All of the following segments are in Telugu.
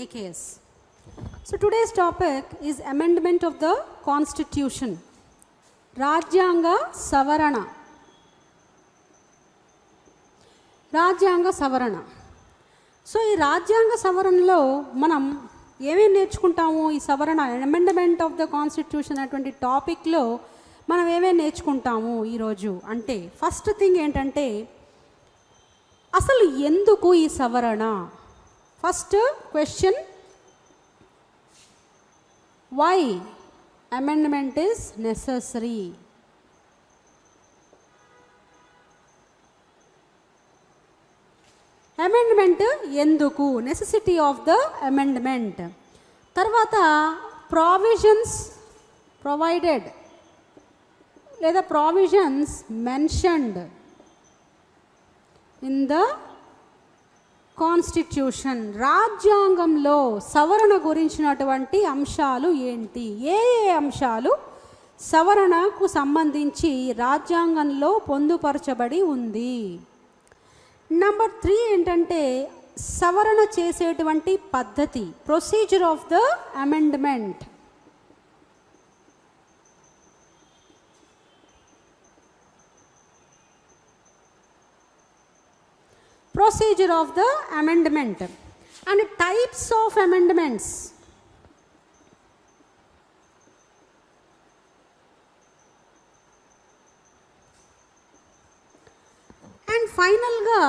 AKS. So today's topic is amendment of the Constitution. Rajyanga Savarana. రాజ్యాంగ సవరణ. సో ఈ రాజ్యాంగ సవరణలో మనం ఏమేమి నేర్చుకుంటాము? ఈ సవరణ అమెండ్మెంట్ ఆఫ్ ద కాన్స్టిట్యూషన్ అటువంటి టాపిక్లో మనం ఏమేమి నేర్చుకుంటాము ఈరోజు అంటే, ఫస్ట్ థింగ్ ఏంటంటే అసలు ఎందుకు ఈ సవరణ? First question, why amendment is necessary? Amendment ఎందుకు, నెసెసిటీ ఆఫ్ ద అమెండ్మెంట్. తర్వాత ప్రావిజన్స్ ప్రొవైడెడ్ లేదా provisions mentioned in the constitution. రాజ్యాంగంలో సవరణ గురించినటువంటి అంశాలు ఏంటి? ఏ అంశాలు సవరణకు సంబంధించి రాజ్యాంగంలో పొందుపరచబడి ఉంది? నెంబర్ 3 ఏంటంటే సవరణ చేసేటువంటి పద్ధతి, procedure of the amendment. Procedure of the amendment and types of amendments. And ఫైనల్గా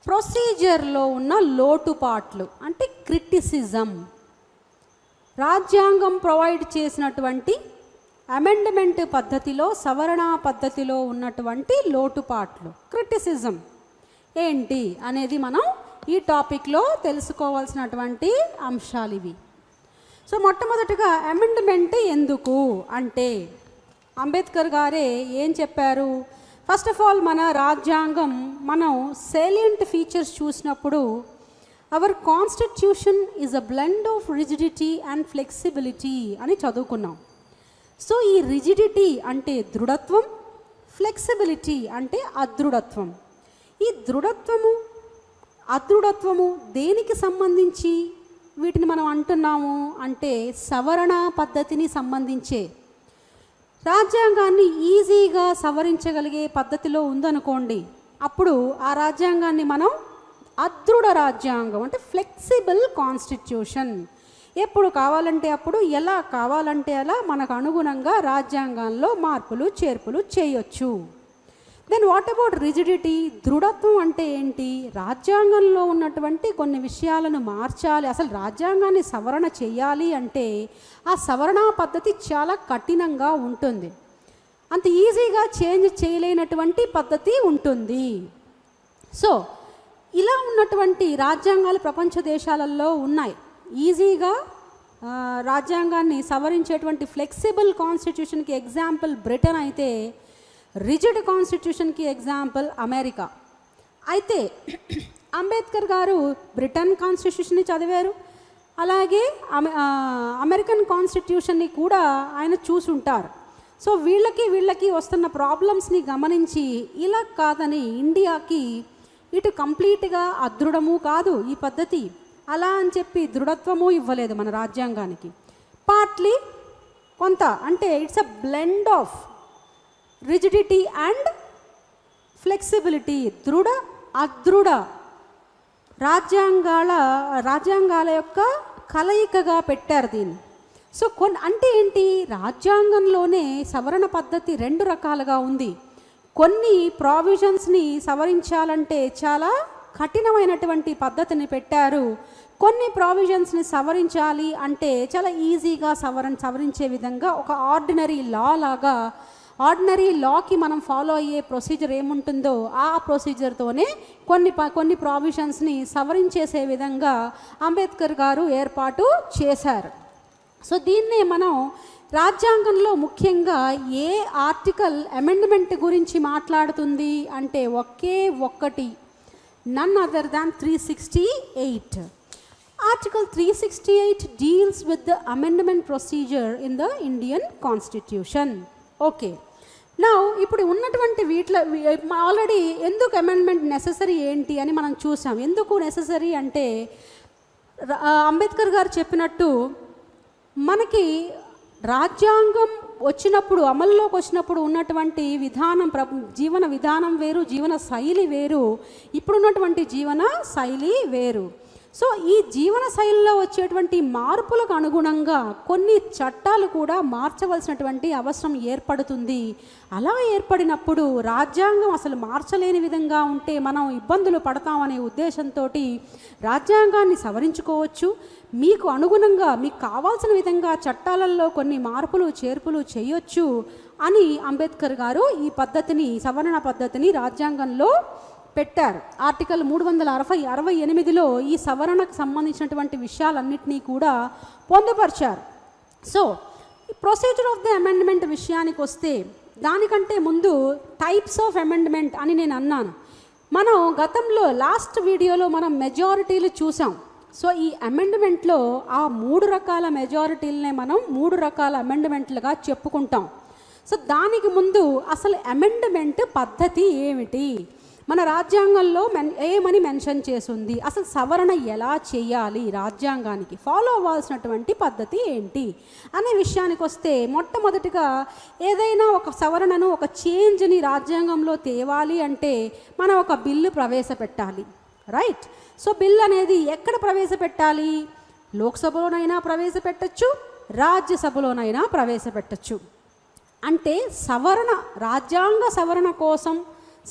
ప్రొసీజర్లో ఉన్న లోటుపాట్లు అంటే క్రిటిసిజం. రాజ్యాంగం ప్రొవైడ్ చేసినటువంటి అమెండ్మెంట్ పద్ధతిలో, సవరణ పద్ధతిలో ఉన్నటువంటి లోటుపాట్లు, క్రిటిసిజం ఏంటి అనేది మనం ఈ టాపిక్లో తెలుసుకోవాల్సినటువంటి అంశాలు ఇవి. సో మొట్టమొదటిగా అమెండ్మెంట్ ఎందుకు అంటే, అంబేద్కర్ గారే ఏం చెప్పారు? ఫస్ట్ ఆఫ్ ఆల్ మన రాజ్యాంగం, మనం సేలియంట్ ఫీచర్స్ చూసినప్పుడు our constitution is a blend of rigidity and flexibility అని చదువుకున్నాం. సో ఈ రిజిడిటీ అంటే దృఢత్వం, ఫ్లెక్సిబిలిటీ అంటే అదృఢత్వం. ఈ దృఢత్వము అదృఢత్వము దేనికి సంబంధించి వీటిని మనం అంటున్నాము అంటే సవరణ పద్ధతిని సంబంధించే. రాజ్యాంగాన్ని ఈజీగా సవరించగలిగే పద్ధతిలో ఉందనుకోండి, అప్పుడు ఆ రాజ్యాంగాన్ని మనం అదృఢ రాజ్యాంగం అంటే ఫ్లెక్సిబుల్ కాన్స్టిట్యూషన్. ఎప్పుడు కావాలంటే అప్పుడు, ఎలా కావాలంటే అలా మనకు అనుగుణంగా రాజ్యాంగంలో మార్పులు చేర్పులు చేయొచ్చు. Then what about rigidity? దృఢత్వం అంటే ఏంటి? రాజ్యాంగంలో ఉన్నటువంటి కొన్ని విషయాలను మార్చాలి, అసలు రాజ్యాంగాన్ని సవరణ చేయాలి అంటే ఆ సవరణ పద్ధతి చాలా కఠినంగా ఉంటుంది, అంత ఈజీగా చేంజ్ చేయలేనటువంటి పద్ధతి ఉంటుంది. సో ఇలా ఉన్నటువంటి రాజ్యాంగాలు ప్రపంచ దేశాలలో ఉన్నాయి. ఈజీగా రాజ్యాంగాన్ని సవరించేటువంటి ఫ్లెక్సిబుల్ కాన్స్టిట్యూషన్కి ఎగ్జాంపుల్ బ్రిటన్ అయితే, రిజిడ్ కాన్స్టిట్యూషన్కి ఎగ్జాంపుల్ అమెరికా. అయితే అంబేద్కర్ గారు బ్రిటన్ కాన్స్టిట్యూషన్ని చదివారు, అలాగే అమెరికన్ కాన్స్టిట్యూషన్ని కూడా ఆయన చూసుంటారు. సో వీళ్ళకి వస్తున్న ప్రాబ్లమ్స్ని గమనించి ఇలా కాదని ఇండియాకి ఇటు కంప్లీట్గా అదృఢము కాదు ఈ పద్ధతి, అలా అని చెప్పి దృఢత్వము ఇవ్వలేదు మన రాజ్యాంగానికి. పార్ట్లీ కొంత అంటే it's a blend of rigidity and flexibility, దృఢ అదృఢ రాజ్యాంగాల యొక్క కలయికగా పెట్టారు దీన్ని. సో అంటే ఏంటి? రాజ్యాంగంలోనే సవరణ పద్ధతి 2 రకాలుగా ఉంది. కొన్ని ప్రావిజన్స్ని సవరించాలంటే చాలా కఠినమైనటువంటి పద్ధతిని పెట్టారు, కొన్ని ప్రావిజన్స్ని సవరించాలి అంటే చాలా ఈజీగా సవరించే విధంగా ఒక ఆర్డినరీ లా లాగా, ఆర్డినరీ లాకి మనం ఫాలో అయ్యే ప్రొసీజర్ ఏముంటుందో ఆ ప్రొసీజర్తోనే కొన్ని ప్రావిజన్స్ని సవరించేసే విధంగా అంబేద్కర్ గారు ఏర్పాటు చేశారు. సో దీన్నే మనం రాజ్యాంగంలో ముఖ్యంగా ఏ ఆర్టికల్ అమెండ్మెంట్ గురించి మాట్లాడుతుంది అంటే ఒకే ఒక్కటి, none other than 368. Article 368 deals with the amendment procedure in the Indian Constitution. Okay. నా ఇప్పుడు ఉన్నటువంటి వీటిలో ఆల్రెడీ ఎందుకు అమెండ్మెంట్ నెససరీ ఏంటి అని మనం చూసాం. ఎందుకు నెససరీ అంటే అంబేద్కర్ గారు చెప్పినట్టు మనకి రాజ్యాంగం వచ్చినప్పుడు, అమల్లోకి వచ్చినప్పుడు ఉన్నటువంటి విధానం, జీవన విధానం వేరు, జీవన శైలి వేరు, ఇప్పుడున్నటువంటి జీవన శైలి వేరు. సో ఈ జీవన శైలిలో వచ్చేటువంటి మార్పులకు అనుగుణంగా కొన్ని చట్టాలు కూడా మార్చవలసినటువంటి అవసరం ఏర్పడుతుంది. అలా ఏర్పడినప్పుడు రాజ్యాంగం అసలు మార్చలేని విధంగా ఉంటే మనం ఇబ్బందులు పడతామనే ఉద్దేశంతో రాజ్యాంగాన్ని సవరించుకోవచ్చు. మీకు అనుగుణంగా మీకు కావాల్సిన విధంగా చట్టాలలో కొన్ని మార్పులు చేర్పులు చేయొచ్చు అని అంబేద్కర్ గారు ఈ పద్ధతిని, సవరణ పద్ధతిని రాజ్యాంగంలో పెట్టారు. ఆర్టికల్ 368లో ఈ సవరణకు సంబంధించినటువంటి విషయాలన్నింటినీ కూడా పొందుపరిచారు. So procedure of the amendment విషయానికి వస్తే, దానికంటే ముందు టైప్స్ ఆఫ్ అమెండ్మెంట్ అని నేను అన్నాను. మనం గతంలో లాస్ట్ వీడియోలో మనం మెజారిటీలు చూసాం. సో ఈ అమెండ్మెంట్లో ఆ 3 రకాల మెజారిటీలనే మనం 3 రకాల అమెండ్మెంట్లుగా చెప్పుకుంటాం. సో దానికి ముందు అసలు అమెండ్మెంట్ పద్ధతి ఏమిటి, మన రాజ్యాంగంలో ఏమని మెన్షన్ చేసింది, అసలు సవరణ ఎలా చేయాలి, రాజ్యాంగానికి ఫాలో అవ్వాల్సినటువంటి పద్ధతి ఏంటి అనే విషయానికి వస్తే, మొట్టమొదటిగా ఏదైనా ఒక సవరణను, ఒక చేంజ్ని రాజ్యాంగంలో తేవాలి అంటే మనం ఒక బిల్లు ప్రవేశపెట్టాలి, రైట్? సో బిల్ అనేది ఎక్కడ ప్రవేశపెట్టాలి? లోక్సభలోనైనా ప్రవేశపెట్టచ్చు, రాజ్యసభలోనైనా ప్రవేశపెట్టచ్చు. అంటే సవరణ, రాజ్యాంగ సవరణ కోసం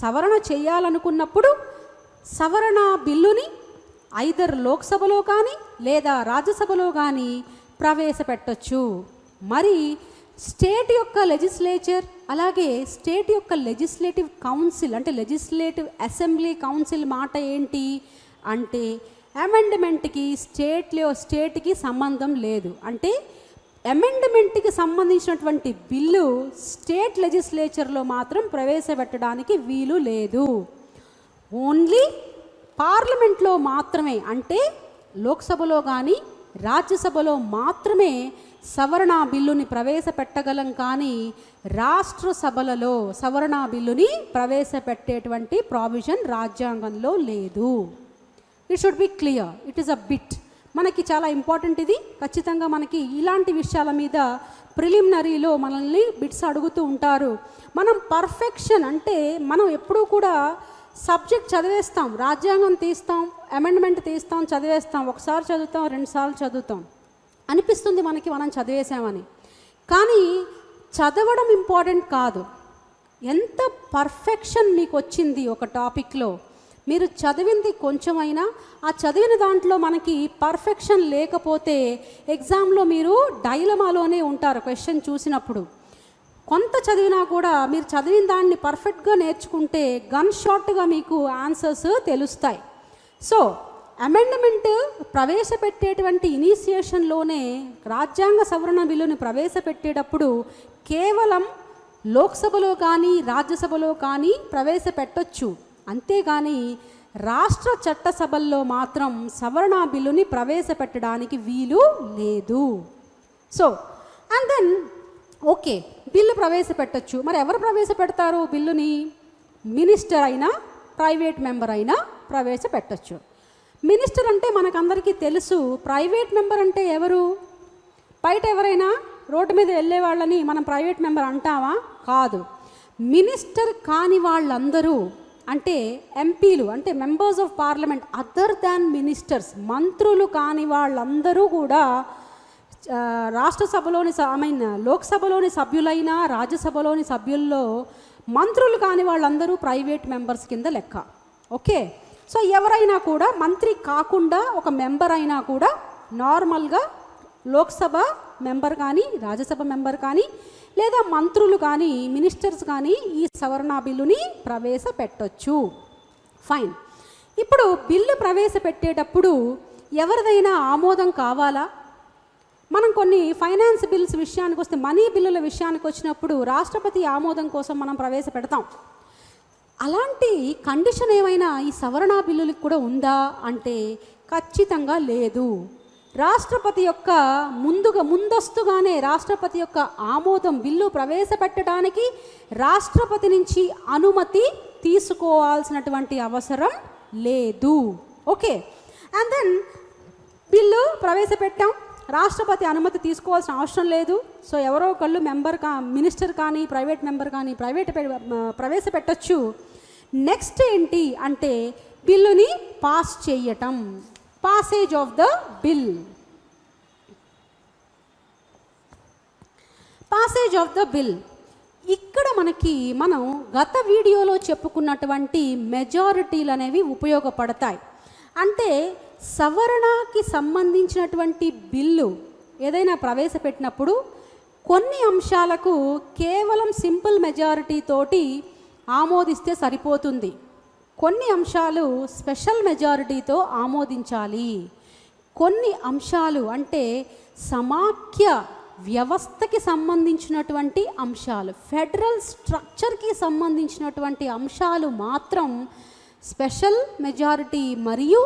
సవరణ చేయాలనుకున్నప్పుడు సవరణ బిల్లుని ఐదర్ లోక్సభలో కానీ లేదా రాజ్యసభలో కానీ ప్రవేశపెట్టచ్చు. మరి స్టేట్ యొక్క లెజిస్లేచర్, అలాగే స్టేట్ యొక్క లెజిస్లేటివ్ కౌన్సిల్ అంటే లెజిస్లేటివ్ అసెంబ్లీ కౌన్సిల్ మాట ఏంటి అంటే, అమెండ్మెంట్కి స్టేట్కి సంబంధం లేదు. అంటే అమెండ్మెంట్కి సంబంధించినటువంటి బిల్లు స్టేట్ లెజిస్లేచర్లో మాత్రం ప్రవేశపెట్టడానికి వీలు లేదు. ఓన్లీ పార్లమెంట్లో మాత్రమే, అంటే లోక్సభలో కానీ రాజ్యసభలో మాత్రమే సవరణ బిల్లుని ప్రవేశపెట్టగలం. కానీ రాష్ట్ర సభలలో సవరణ బిల్లుని ప్రవేశపెట్టేటువంటి ప్రావిజన్ రాజ్యాంగంలో లేదు. It should be clear, it is a bit. మనకి చాలా ఇంపార్టెంట్ ఇది. ఖచ్చితంగా మనకి ఇలాంటి విషయాల మీద ప్రిలిమినరీలో మనల్ని బిట్స్ అడుగుతూ ఉంటారు. మనం పర్ఫెక్షన్ అంటే మనం ఎప్పుడూ కూడా సబ్జెక్ట్ చదివేస్తాం, రాజ్యాంగం తీస్తాం, అమెండ్మెంట్ తీస్తాం, చదివేస్తాం, ఒకసారి చదువుతాం, 2 సార్లు చదువుతాం, అనిపిస్తుంది మనకి మనం చదివేసామని. కానీ చదవడం ఇంపార్టెంట్ కాదు, ఎంత పర్ఫెక్షన్ మీకు వచ్చింది ఒక టాపిక్లో. మీరు చదివింది కొంచెమైనా, ఆ చదివిన దాంట్లో మనకి పర్ఫెక్షన్ లేకపోతే ఎగ్జామ్లో మీరు డైలమాలోనే ఉంటారు. క్వశ్చన్ చూసినప్పుడు కొంత చదివినా కూడా మీరు చదివిన దాన్ని పర్ఫెక్ట్గా నేర్చుకుంటే గన్ షాట్గా మీకు ఆన్సర్స్ తెలుస్తాయి. సో అమెండ్మెంట్ ప్రవేశపెట్టేటువంటి ఇనిషియేషన్లోనే రాజ్యాంగ సవరణ బిల్లుని ప్రవేశపెట్టేటప్పుడు కేవలం లోక్సభలో కానీ రాజ్యసభలో కానీ ప్రవేశపెట్టొచ్చు, అంతేగాని రాష్ట్ర చట్టసభల్లో మాత్రం సవరణ బిల్లుని ప్రవేశపెట్టడానికి వీలు లేదు. So and then okay, bill ప్రవేశపెట్టచ్చు. మరి ఎవరు ప్రవేశపెడతారు బిల్లుని? మినిస్టర్ అయినా ప్రైవేట్ మెంబర్ అయినా ప్రవేశపెట్టచ్చు. మినిస్టర్ అంటే మనకందరికీ తెలుసు. ప్రైవేట్ మెంబర్ అంటే ఎవరు? బయట ఎవరైనా రోడ్డు మీద వెళ్ళే వాళ్ళని మనం ప్రైవేట్ మెంబర్ అంటామా? కాదు. మినిస్టర్ కాని వాళ్ళందరూ అంటే ఎంపీలు, అంటే members of parliament other than ministers, మంత్రులు కాని వాళ్ళందరూ కూడా రాష్ట్ర సభలోని లోక్సభలోని సభ్యులైనా రాజ్యసభలోని సభ్యుల్లో మంత్రులు కాని వాళ్ళందరూ ప్రైవేట్ మెంబర్స్ కింద లెక్క. ఓకే, సో ఎవరైనా కూడా మంత్రి కాకుండా ఒక మెంబర్ అయినా కూడా నార్మల్గా లోక్సభ మెంబర్ కానీ రాజ్యసభ మెంబర్ కానీ లేదా మంత్రులు కానీ మినిస్టర్స్ కానీ ఈ సవరణ బిల్లుని ప్రవేశపెట్టొచ్చు. ఫైన్. ఇప్పుడు బిల్లు ప్రవేశపెట్టేటప్పుడు ఎవరిదైనా ఆమోదం కావాలా? మనం కొన్ని ఫైనాన్స్ బిల్స్ విషయానికి వస్తే, మనీ బిల్లుల విషయానికి వచ్చినప్పుడు రాష్ట్రపతి ఆమోదం కోసం మనం ప్రవేశపెడతాం. అలాంటి కండిషన్ ఏమైనా ఈ సవరణ బిల్లులకు కూడా ఉందా అంటే ఖచ్చితంగా లేదు. రాష్ట్రపతి యొక్క ముందస్తుగానే రాష్ట్రపతి యొక్క ఆమోదం బిల్లు ప్రవేశపెట్టడానికి రాష్ట్రపతి నుంచి అనుమతి తీసుకోవాల్సినటువంటి అవసరం లేదు. ఓకే, అండ్ దెన్ బిల్లు ప్రవేశపెట్టాం, రాష్ట్రపతి అనుమతి తీసుకోవాల్సిన అవసరం లేదు. సో ఎవరో ఒకళ్ళు మినిస్టర్ కానీ ప్రైవేట్ మెంబర్ కానీ ప్రవేశపెట్టచ్చు. నెక్స్ట్ ఏంటి అంటే బిల్లుని పాస్ చేయటం, passage of the bill. Passage of the bill ఇక్కడ మనం గత వీడియోలో చెప్పుకున్నటువంటి మెజారిటీలు అనేవి ఉపయోగపడతాయి. అంటే సవరణకి సంబంధించినటువంటి బిల్లు ఏదైనా ప్రవేశపెట్టినప్పుడు కొన్ని అంశాలకు కేవలం సింపుల్ మెజారిటీ తోటి ఆమోదిస్తే సరిపోతుంది. కొన్ని అంశాలు స్పెషల్ మెజారిటీతో ఆమోదించాలి. కొన్ని అంశాలు అంటే సమాఖ్య వ్యవస్థకి సంబంధించినటువంటి అంశాలు, ఫెడరల్ స్ట్రక్చర్కి సంబంధించినటువంటి అంశాలు మాత్రం స్పెషల్ మెజారిటీ మరియు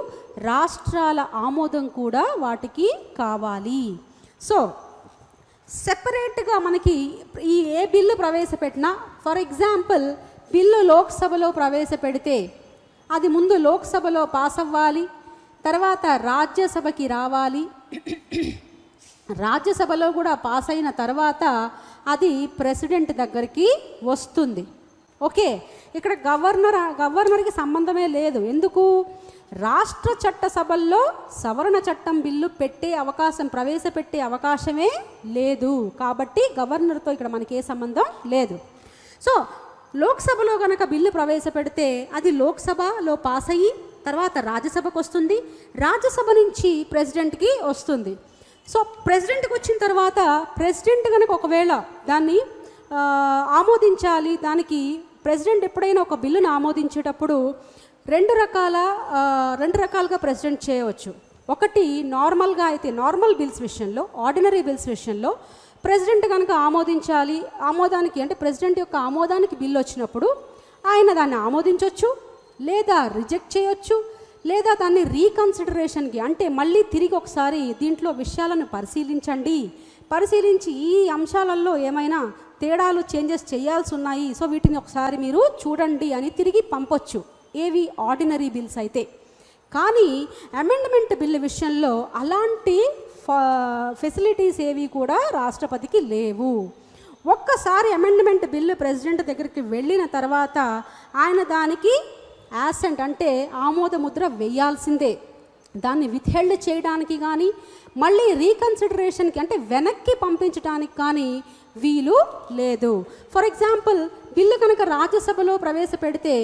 రాష్ట్రాల ఆమోదం కూడా వాటికి కావాలి. సో సెపరేట్గా మనకి ఏ బిల్లు ప్రవేశపెట్టినా, ఫర్ ఎగ్జాంపుల్ బిల్లు లోక్సభలో ప్రవేశపెడితే అది ముందు లోక్సభలో పాస్ అవ్వాలి, తర్వాత రాజ్యసభకి రావాలి, రాజ్యసభలో కూడా పాస్ అయిన తర్వాత అది ప్రెసిడెంట్ దగ్గరికి వస్తుంది. ఓకే, ఇక్కడ గవర్నర్కి సంబంధమే లేదు. ఎందుకు? రాష్ట్ర చట్ట సభల్లో సవరణ చట్టం బిల్లు ప్రవేశపెట్టే అవకాశమే లేదు. కాబట్టి గవర్నర్తో ఇక్కడ మనకి ఏ సంబంధం లేదు. సో లోక్సభలో కనుక బిల్లు ప్రవేశపెడితే అది లోక్సభలో పాస్ అయ్యి తర్వాత రాజ్యసభకు వస్తుంది, రాజ్యసభ నుంచి ప్రెసిడెంట్కి వస్తుంది. సో ప్రెసిడెంట్కి వచ్చిన తర్వాత ప్రెసిడెంట్ కనుక ఒకవేళ దాన్ని ఆమోదించాలి, దానికి ప్రెసిడెంట్ ఎప్పుడైనా ఒక బిల్లును ఆమోదించేటప్పుడు రెండు రకాలుగా ప్రెసిడెంట్ చేయవచ్చు. ఒకటి నార్మల్గా అయితే నార్మల్ బిల్స్ విషయంలో, ఆర్డినరీ బిల్స్ విషయంలో ప్రెసిడెంట్ కనుక ఆమోదించాలి, ఆమోదానికి అంటే ప్రెసిడెంట్ యొక్క ఆమోదానికి బిల్లు వచ్చినప్పుడు ఆయన దాన్ని ఆమోదించవచ్చు, లేదా రిజెక్ట్ చేయొచ్చు, లేదా దాన్ని రీకన్సిడరేషన్కి అంటే మళ్ళీ తిరిగి ఒకసారి దీంట్లో విషయాలను పరిశీలించి ఈ అంశాలలో ఏమైనా తేడాలు చేంజెస్ చేయాల్సి ఉన్నాయి, సో వీటిని ఒకసారి మీరు చూడండి అని తిరిగి పంపొచ్చు. ఏవి? ఆర్డినరీ బిల్స్ అయితే. కానీ అమెండ్మెంట్ బిల్లు విషయంలో అలాంటి ఫెసిలిటీస్ ఏవి కూడా రాష్ట్రపతికి లేవు. ఒక్కసారి అమెండ్మెంట్ బిల్లు ప్రెసిడెంట్ దగ్గరికి వెళ్ళిన తర్వాత ఆయన దానికి యాసెంట్ అంటే ఆమోద ముద్ర వేయాల్సిందే. దాన్ని విత్హెల్డ్ చేయడానికి కానీ మళ్ళీ రీకన్సిడరేషన్కి అంటే వెనక్కి పంపించడానికి కానీ వీలు లేదు. ఫర్ ఎగ్జాంపుల్ బిల్లు కనుక రాజ్యసభలో ప్రవేశపెడితే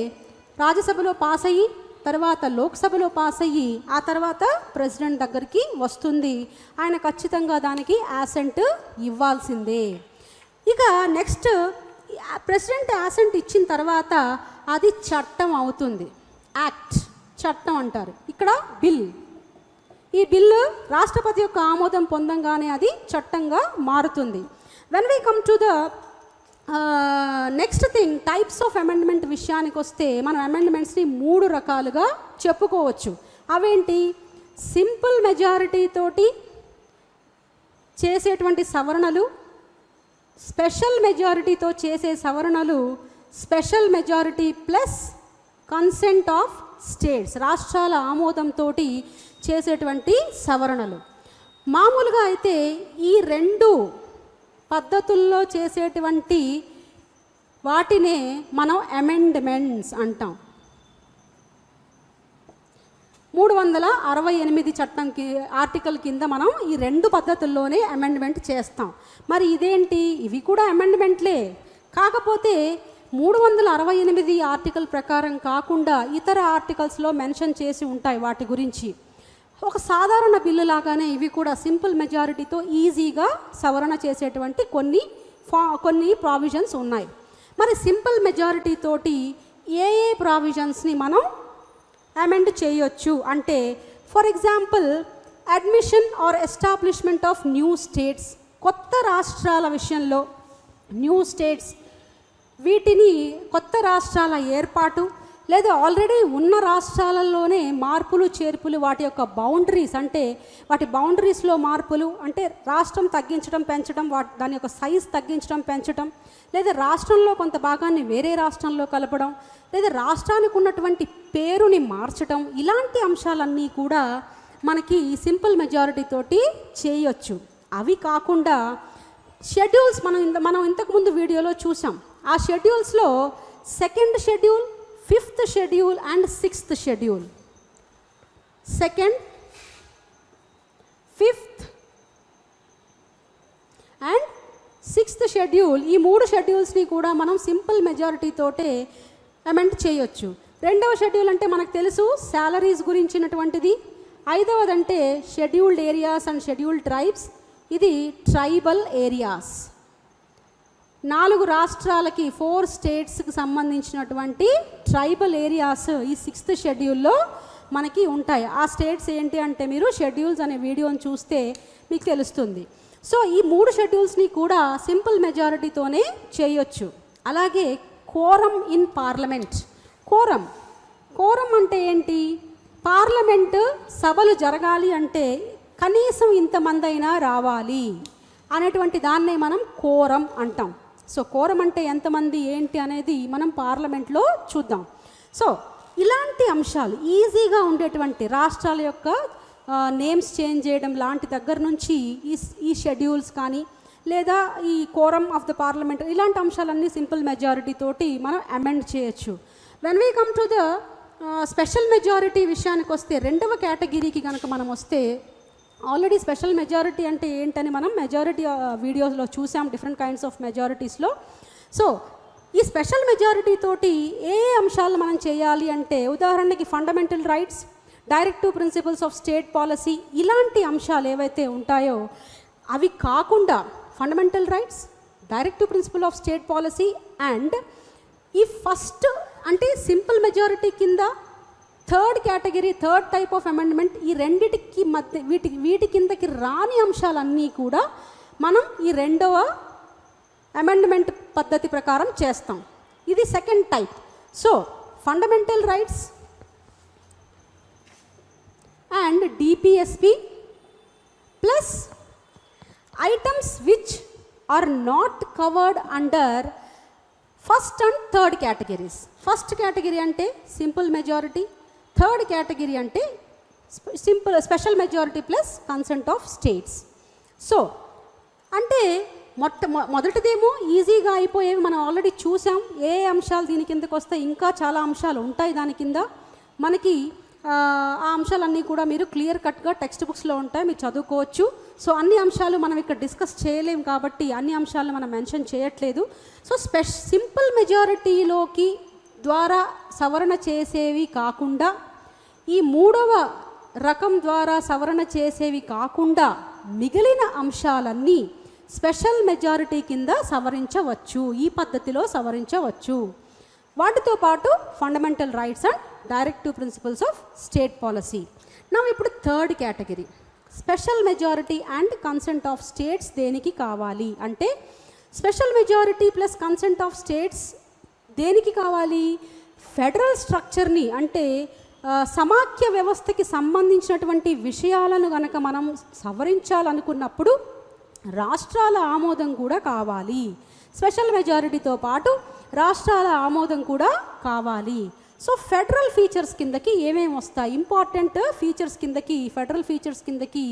రాజ్యసభలో పాస్ అయ్యి తర్వాత లోక్సభలో పాస్ అయ్యి ఆ తర్వాత ప్రెసిడెంట్ దగ్గరికి వస్తుంది. ఆయన ఖచ్చితంగా దానికి యాసెంట్ ఇవ్వాల్సిందే. ఇక నెక్స్ట్ ప్రెసిడెంట్ యాసెంట్ ఇచ్చిన తర్వాత అది చట్టం అవుతుంది. యాక్ట్, చట్టం అంటారు. ఇక్కడ బిల్, ఈ బిల్లు రాష్ట్రపతి యొక్క ఆమోదం పొందంగానే అది చట్టంగా మారుతుంది. When we come to the next thing, types of amendment విషయానికి వస్తే మనం అమెండ్మెంట్స్ని 3 రకాలుగా చెప్పుకోవచ్చు. అవేంటి? సింపుల్ మెజారిటీ తోటి చేసేటువంటి సవరణలు, స్పెషల్ మెజారిటీతో చేసే సవరణలు, special majority plus consent of states, రాష్ట్రాల ఆమోదంతో చేసేటువంటి సవరణలు. మామూలుగా అయితే ఈ 2 పద్ధతుల్లో చేసేటువంటి వాటినే మనం అమెండ్మెంట్స్ అంటాం. 368 చట్టం ఆర్టికల్ కింద మనం ఈ 2 పద్ధతుల్లోనే అమెండ్మెంట్ చేస్తాం. మరి ఇదేంటి? ఇవి కూడా అమెండ్మెంట్లే, కాకపోతే 368 ఆర్టికల్ ప్రకారం కాకుండా ఇతర ఆర్టికల్స్లో మెన్షన్ చేసి ఉంటాయి వాటి గురించి. ఒక సాధారణ బిల్లు లాగానే ఇవి కూడా సింపుల్ మెజారిటీతో ఈజీగా సవరణ చేసేటువంటి కొన్ని ప్రావిజన్స్ ఉన్నాయి. మరి సింపుల్ మెజారిటీ తోటి ఏ ప్రావిజన్స్ని మనం అమెండ్ చేయొచ్చు అంటే, for example admission are establishment of new states, కొత్త రాష్ట్రాల విషయంలో న్యూ స్టేట్స్, వీటిని కొత్త రాష్ట్రాల ఏర్పాటు లేదా ఆల్రెడీ ఉన్న రాష్ట్రాలలోనే మార్పులు చేర్పులు, వాటి యొక్క బౌండరీస్ అంటే వాటి బౌండరీస్లో మార్పులు అంటే రాష్ట్రం తగ్గించడం పెంచడం, దాని యొక్క సైజ్ తగ్గించడం పెంచడం, లేదా రాష్ట్రంలో కొంత భాగాన్ని వేరే రాష్ట్రంలో కలపడం, లేదా రాష్ట్రానికి ఉన్నటువంటి పేరుని మార్చడం, ఇలాంటి అంశాలన్నీ కూడా మనకి సింపుల్ మెజారిటీ తోటి చేయొచ్చు. అవి కాకుండా షెడ్యూల్స్ మనం ఇంతకుముందు వీడియోలో చూసాం. ఆ షెడ్యూల్స్లో 2nd schedule, 5th schedule and 6th schedule, 2nd, 5th and 6th schedule, ఈ 3 షెడ్యూల్స్ని కూడా మనం సింపుల్ మెజారిటీ తోటే అమెండ్ చేయొచ్చు. 2వ షెడ్యూల్ అంటే మనకు తెలుసు శాలరీస్ గురించినటువంటిది. 5వది అంటే scheduled areas and scheduled tribes, ఇది ట్రైబల్ ఏరియాస్. 4 రాష్ట్రాలకి 4 స్టేట్స్కి సంబంధించినటువంటి ట్రైబల్ ఏరియాస్ ఈ 6th షెడ్యూల్లో మనకి ఉంటాయి. ఆ స్టేట్స్ ఏంటి అంటే మీరు షెడ్యూల్స్ అనే వీడియోని చూస్తే మీకు తెలుస్తుంది. సో ఈ 3 షెడ్యూల్స్ని కూడా సింపుల్ మెజారిటీతోనే చేయొచ్చు. అలాగే కోరం ఇన్ పార్లమెంట్. కోరం అంటే ఏంటి? పార్లమెంటు సభలు జరగాలి అంటే కనీసం ఇంతమంది అయినా రావాలి అనేటువంటి దాన్నే మనం కోరం అంటాం. సో కోరం అంటే ఎంతమంది ఏంటి అనేది మనం పార్లమెంట్లో చూద్దాం. సో ఇలాంటి అంశాలు ఈజీగా ఉండేటువంటి రాష్ట్రాల యొక్క నేమ్స్ చేంజ్ చేయడం లాంటి దగ్గర నుంచి ఈ షెడ్యూల్స్ కానీ లేదా ఈ కోరం ఆఫ్ ద పార్లమెంట్, ఇలాంటి అంశాలన్నీ సింపుల్ మెజారిటీ తోటి మనం అమెండ్ చేయొచ్చు. When we come to the special majority విషయానికి వస్తే, 2వ కేటగిరీకి కనుక మనం వస్తే, ఆల్రెడీ స్పెషల్ మెజారిటీ అంటే ఏంటని మనం మెజారిటీ వీడియోస్లో చూసాం, డిఫరెంట్ కైండ్స్ ఆఫ్ మెజారిటీస్లో. సో ఈ స్పెషల్ మెజారిటీ తోటి ఏ అంశాలు మనం చేయాలి అంటే, ఉదాహరణకి fundamental rights, directive principles of state policy, ఇలాంటి అంశాలు ఏవైతే ఉంటాయో అవి కాకుండా fundamental rights, directive principle of state policy and ఈ ఫస్ట్ అంటే సింపుల్ మెజారిటీ కింద 3rd category, 3rd type of amendment, ఈ రెండిటికి మధ్య వీటి కిందకి రాని అంశాలన్నీ కూడా మనం ఈ 2వ అమెండ్మెంట్ పద్ధతి ప్రకారం చేస్తాం. ఇది 2nd type. So fundamental rights and DPSP plus items which are not covered under 1st and 3rd categories. First category అంటే సింపుల్ మెజారిటీ, 3rd కేటగిరీ అంటే special majority plus consent of states. So అంటే మొదటిదేమో ఈజీగా అయిపోయేవి మనం ఆల్రెడీ చూసాం. ఏ అంశాలు దీని కిందకు వస్తాయి, ఇంకా చాలా అంశాలు ఉంటాయి దాని కింద. మనకి ఆ అంశాలన్నీ కూడా మీరు క్లియర్ కట్గా టెక్స్ట్ బుక్స్లో ఉంటాయి, మీరు చదువుకోవచ్చు. సో అన్ని అంశాలు మనం ఇక్కడ డిస్కస్ చేయలేం కాబట్టి అన్ని అంశాలను మనం మెన్షన్ చేయట్లేదు. సో సింపుల్ మెజారిటీలోకి ద్వారా సవరణ చేసేవి కాకుండా, ఈ 3వ రకం ద్వారా సవరణ చేసేవి కాకుండా మిగిలిన అంశాలన్నీ స్పెషల్ మెజారిటీ కింద సవరించవచ్చు, ఈ పద్ధతిలో సవరించవచ్చు. వాటితో పాటు fundamental rights and directive principles of state policy. ఇప్పుడు 3rd category special majority and consent of states దేనికి కావాలి అంటే, special majority plus consent of states దేనికి కావాలి? ఫెడరల్ స్ట్రక్చర్ని అంటే సమాఖ్య వ్యవస్థకి సంబంధించినటువంటి విషయాలను కనుక మనం సవరించాలనుకున్నప్పుడు రాష్ట్రాల ఆమోదం కూడా కావాలి. స్పెషల్ మెజారిటీతో పాటు రాష్ట్రాల ఆమోదం కూడా కావాలి. సో ఫెడరల్ ఫీచర్స్ కిందకి ఏమేమి వస్తాయి, ఇంపార్టెంట్ ఫీచర్స్ కిందకి, ఫెడరల్ ఫీచర్స్ కిందకి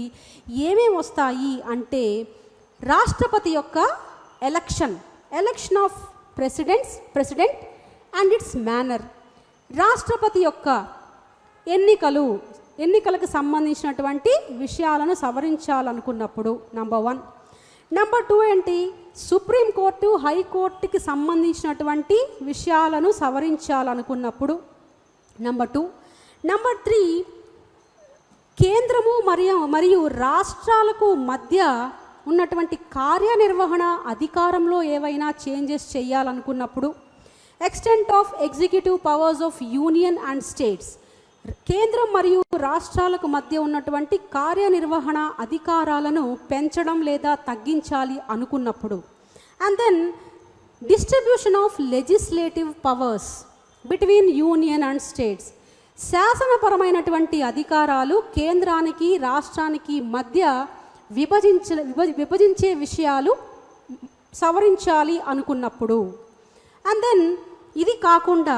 ఏమేమి వస్తాయి అంటే, రాష్ట్రపతి యొక్క election of president and it's manner. రాష్ట్రపతి యొక్క ఎన్నికలకు సంబంధించినటువంటి విషయాలను సవరించాలనుకున్నప్పుడు నంబర్ 1. నంబర్ 2 ఏంటి? సుప్రీంకోర్టు, హైకోర్టుకి సంబంధించినటువంటి విషయాలను సవరించాలనుకున్నప్పుడు నంబర్ 2. నంబర్ 3, కేంద్రము మరియు రాష్ట్రాలకు మధ్య ఉన్నటువంటి కార్యనిర్వహణ అధికారంలో ఏవైనా చేంజెస్ చేయాలనుకున్నప్పుడు, extent of executive powers of union and states, కేంద్రం మరియు రాష్ట్రాలకు మధ్య ఉన్నటువంటి కార్యనిర్వహణ అధికారాలను పెంచడం లేదా తగ్గించాలి అనుకున్నప్పుడు, and then distribution of legislative powers between union and states. శాసనపరమైనటువంటి అధికారాలు కేంద్రానికి రాష్ట్రానికి మధ్య విభజించే విషయాలు సవరించాలి అనుకున్నప్పుడు. అండ్ దెన్ ఇది కాకుండా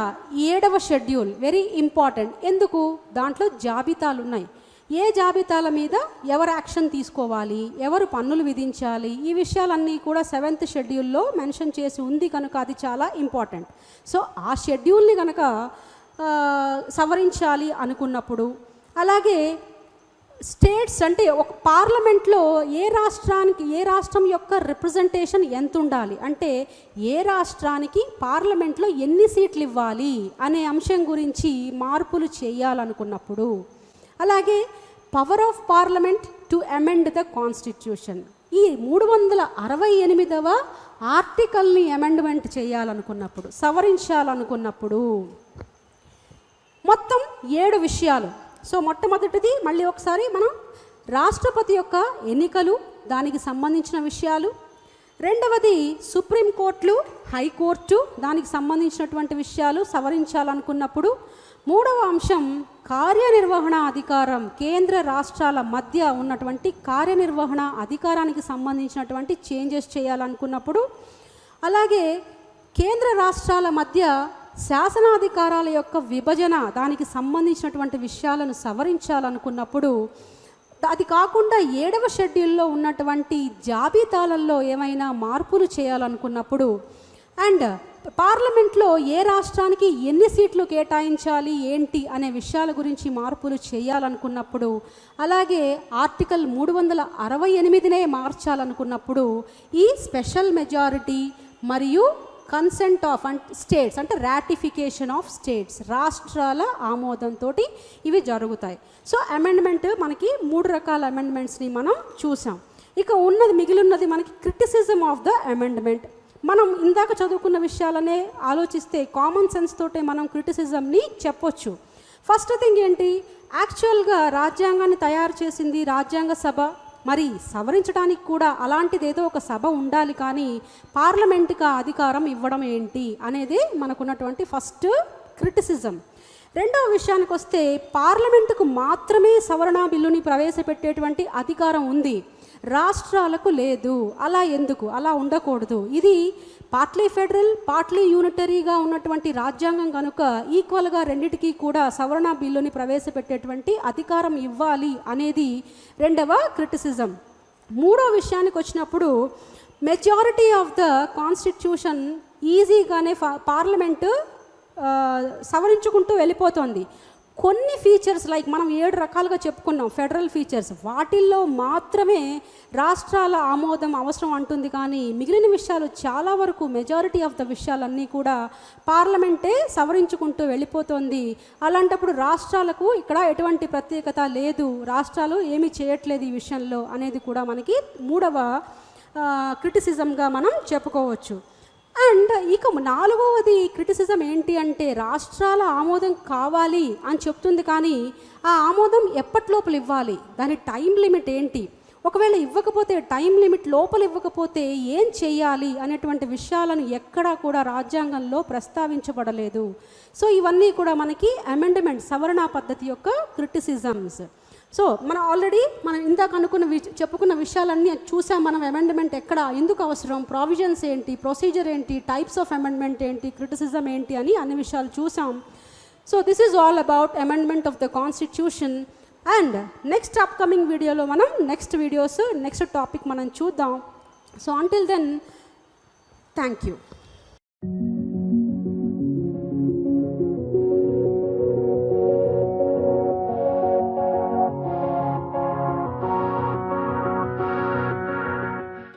7వ షెడ్యూల్ వెరీ ఇంపార్టెంట్. ఎందుకు? దాంట్లో జాబితాలు ఉన్నాయి. ఏ జాబితాల మీద ఎవరు యాక్షన్ తీసుకోవాలి, ఎవరు పన్నులు విధించాలి, ఈ విషయాలన్నీ కూడా 7th షెడ్యూల్లో మెన్షన్ చేసి ఉంది కనుక అది చాలా ఇంపార్టెంట్. సో ఆ షెడ్యూల్ని కనుక సవరించాలి అనుకున్నప్పుడు, అలాగే స్టేట్స్ అంటే ఒక పార్లమెంట్లో ఏ రాష్ట్రం యొక్క రిప్రజెంటేషన్ ఎంత ఉండాలి, అంటే ఏ రాష్ట్రానికి పార్లమెంట్లో ఎన్ని సీట్లు ఇవ్వాలి అనే అంశం గురించి మార్పులు చేయాలనుకున్నప్పుడు, అలాగే power of parliament to amend the constitution, ఈ 368వ ఆర్టికల్ని అమెండ్మెంట్ చేయాలనుకున్నప్పుడు, సవరించాలనుకున్నప్పుడు మొత్తం 7 విషయాలు. సో మొట్టమొదటిది మళ్ళీ ఒకసారి మనం రాష్ట్రపతి యొక్క ఎన్నికలు, దానికి సంబంధించిన విషయాలు. రెండవది సుప్రీంకోర్టులు, హైకోర్టు, దానికి సంబంధించినటువంటి విషయాలు సవరించాలనుకున్నప్పుడు. మూడవ అంశం కార్యనిర్వహణ అధికారం, కేంద్ర రాష్ట్రాల మధ్య ఉన్నటువంటి కార్యనిర్వహణ అధికారానికి సంబంధించినటువంటి చేంజెస్ చేయాలనుకున్నప్పుడు, అలాగే కేంద్ర రాష్ట్రాల మధ్య శాసనాధికారాల యొక్క విభజన, దానికి సంబంధించినటువంటి విషయాలను సవరించాలనుకున్నప్పుడు, అది కాకుండా 7వ షెడ్యూల్లో ఉన్నటువంటి జాబితాలలో ఏమైనా మార్పులు చేయాలనుకున్నప్పుడు, అండ్ పార్లమెంట్లో ఏ రాష్ట్రానికి ఎన్ని సీట్లు కేటాయించాలి ఏంటి అనే విషయాల గురించి మార్పులు చేయాలనుకున్నప్పుడు, అలాగే ఆర్టికల్ 368నే మార్చాలనుకున్నప్పుడు, ఈ స్పెషల్ మెజారిటీ మరియు కన్సెంట్ ఆఫ్ స్టేట్స్ అంటే రాటిఫికేషన్ ఆఫ్ స్టేట్స్, రాష్ట్రాల ఆమోదంతో ఇవి జరుగుతాయి. సో అమెండ్మెంట్ మనకి 3 రకాల అమెండ్మెంట్స్ని మనం చూసాం. ఇక మిగిలిన్నది మనకి క్రిటిసిజం ఆఫ్ ద అమెండ్మెంట్. మనం ఇందాక చదువుకున్న విషయాలనే ఆలోచిస్తే కామన్ సెన్స్ తోటే మనం క్రిటిసిజంని చెప్పొచ్చు. ఫస్ట్ థింగ్ ఏంటి, యాక్చువల్గా రాజ్యాంగాన్ని తయారు చేసింది రాజ్యాంగ సభ, మరి సవరించడానికి కూడా అలాంటిది ఏదో ఒక సభ ఉండాలి, కానీ పార్లమెంట్కి అధికారం ఇవ్వడం ఏంటి అనేది మనకున్నటువంటి ఫస్ట్ క్రిటిసిజం. రెండవ విషయానికి వస్తే పార్లమెంటుకు మాత్రమే సవరణ బిల్లుని ప్రవేశపెట్టేటువంటి అధికారం ఉంది, రాష్ట్రాలకు లేదు. అలా ఎందుకు? అలా ఉండకూడదు. ఇది పార్ట్లీ ఫెడరల్ పార్ట్లీ యూనిటరీగా ఉన్నటువంటి రాజ్యాంగం కనుక ఈక్వల్గా రెండిటికీ కూడా సవరణ బిల్లుని ప్రవేశపెట్టేటువంటి అధికారం ఇవ్వాలి అనేది రెండవ క్రిటిసిజం. మూడో విషయానికి వచ్చినప్పుడు మెజారిటీ ఆఫ్ ద కాన్స్టిట్యూషన్ ఈజీగానే పార్లమెంటు సవరించుకుంటూ వెళ్ళిపోతుంది. కొన్ని ఫీచర్స్ లైక్ మనం 7 రకాలుగా చెప్పుకున్నాం ఫెడరల్ ఫీచర్స్, వాటిల్లో మాత్రమే రాష్ట్రాల ఆమోదం అవసరం అంటుంది, కానీ మిగిలిన విషయాలు చాలా వరకు మెజారిటీ ఆఫ్ ద విషయాలన్నీ కూడా పార్లమెంటే సవరించుకుంటూ వెళ్ళిపోతుంది. అలాంటప్పుడు రాష్ట్రాలకు ఇక్కడ ఎటువంటి ప్రత్యేకత లేదు, రాష్ట్రాలు ఏమీ చేయట్లేదు ఈ విషయంలో అనేది కూడా మనకి మూడవ క్రిటిసిజంగా మనం చెప్పుకోవచ్చు. అండ్ ఇక 4వది క్రిటిసిజం ఏంటి అంటే, రాష్ట్రాల ఆమోదం కావాలి అని చెప్తుంది, కానీ ఆ ఆమోదం ఎప్పటిలోపల ఇవ్వాలి, దాని టైం లిమిట్ ఏంటి, ఒకవేళ ఇవ్వకపోతే టైం లిమిట్ లోపల ఇవ్వకపోతే ఏం చేయాలి అనేటువంటి విషయాలను ఎక్కడా కూడా రాజ్యాంగంలో ప్రస్తావించబడలేదు. సో ఇవన్నీ కూడా మనకి అమెండ్మెంట్ సవరణ పద్ధతి యొక్క క్రిటిసిజమ్స్. సో మనం ఇందాక చెప్పుకున్న విషయాలన్నీ చూసాం. మనం అమెండ్మెంట్ ఎక్కడ, ఎందుకు అవసరం, ప్రావిజన్స్ ఏంటి, ప్రొసీజర్ ఏంటి, టైప్స్ ఆఫ్ అమెండ్మెంట్ ఏంటి, క్రిటిసిజం ఏంటి అని అన్ని విషయాలు చూసాం. So this is all about amendment of the constitution. And next upcoming వీడియోలో మనం నెక్స్ట్ టాపిక్ మనం చూద్దాం. So until then thank you.